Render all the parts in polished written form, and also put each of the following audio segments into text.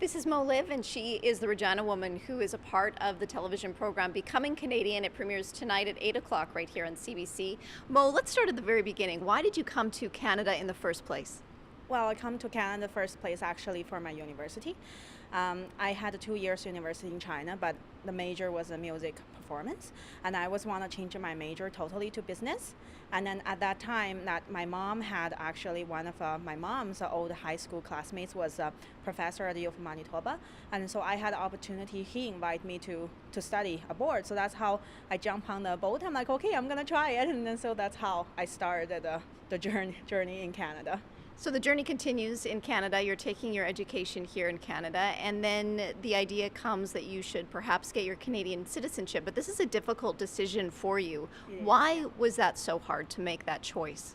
This is Mo Liv, and she is the Regina woman who is a part of the television program Becoming Canadian. It premieres tonight at 8 o'clock right here on CBC. Mo, let's start at the very beginning. Why did you come to Canada in the first place? Well, I come to Canada in the first place actually for my university. I had 2 years university in China, but the major was a music performance, and I was want to change my major totally to business. And then at that time, that my mom had actually one of my mom's old high school classmates was a professor at the U of Manitoba, and so I had the opportunity. He invited me to study abroad, so that's how I jumped on the boat. I'm like, okay, I'm gonna try it, and then so that's how I started the journey in Canada. So the journey continues in Canada. You're taking your education here in Canada, and then the idea comes that you should perhaps get your Canadian citizenship. But this is a difficult decision for you. Why was that so hard to make that choice?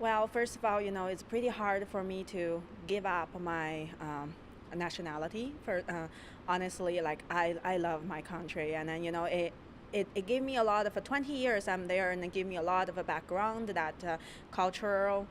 Well, first of all, it's pretty hard for me to give up my nationality. Honestly, like I love my country, and then it gave me a lot of 20 years I'm there, and it gave me a lot of a background, that cultural,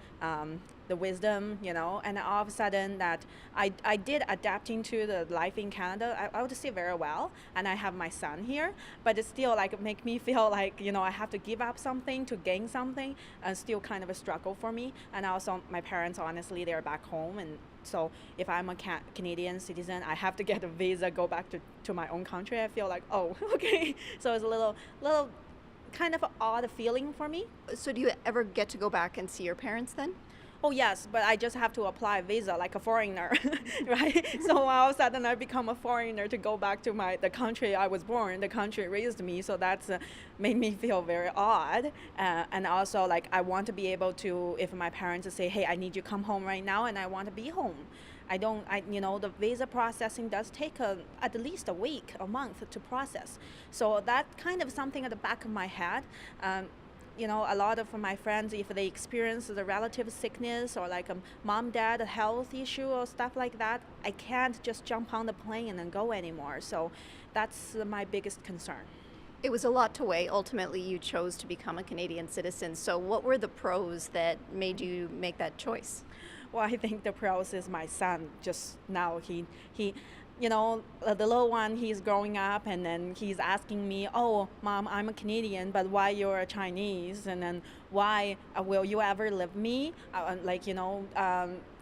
the wisdom, and all of a sudden that I did adapting to the life in Canada. I would say very well, and I have my son here, but it's still like make me feel like I have to give up something to gain something, and still kind of a struggle for me. And also my parents, honestly, they're back home, and so if I'm a Canadian citizen, I have to get a visa, go back to my own country. I feel like, oh, okay. So it's a little kind of odd feeling for me. So do you ever get to go back and see your parents then? Oh yes, but I just have to apply a visa like a foreigner, right? So all of a sudden I become a foreigner to go back to the country I was born, the country raised me. So that's made me feel very odd. And also, like, I want to be able to, if my parents say, hey, I need you to come home right now, and I want to be home. The visa processing does take at least a week, a month to process. So that kind of something at the back of my head. A lot of my friends, if they experience the relative sickness or like a mom, dad health issue or stuff like that, I can't just jump on the plane and go anymore. So that's my biggest concern. It was a lot to weigh. Ultimately, you chose to become a Canadian citizen. So what were the pros that made you make that choice? Well, I think the pros is my son. Just now, he the little one, he's growing up, and then he's asking me, oh, Mom, I'm a Canadian, but why you're a Chinese? And then why will you ever leave me?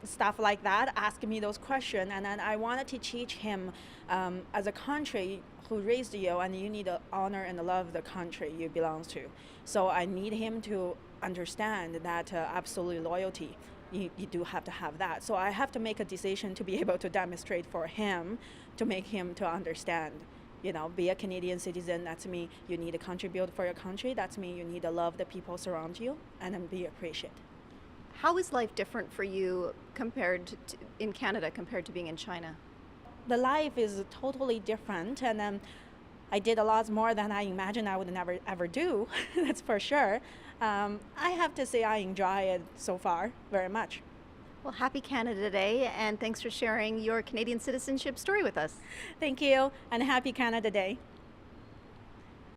Stuff like that, asking me those questions. And then I wanted to teach him, as a country who raised you, and you need to honor and love the country you belong to. So I need him to understand that absolute loyalty. You do have to have that. So I have to make a decision to be able to demonstrate for him, to make him to understand, be a Canadian citizen. That's me. You need to contribute for your country. That's me. You need to love the people surround you, and then be appreciated. How is life different for you in Canada compared to being in China? The life is totally different, and I did a lot more than I imagined I would never ever do. That's for sure. I have to say I enjoy it so far very much. Well, happy Canada Day, and thanks for sharing your Canadian citizenship story with us. Thank you, and happy Canada Day.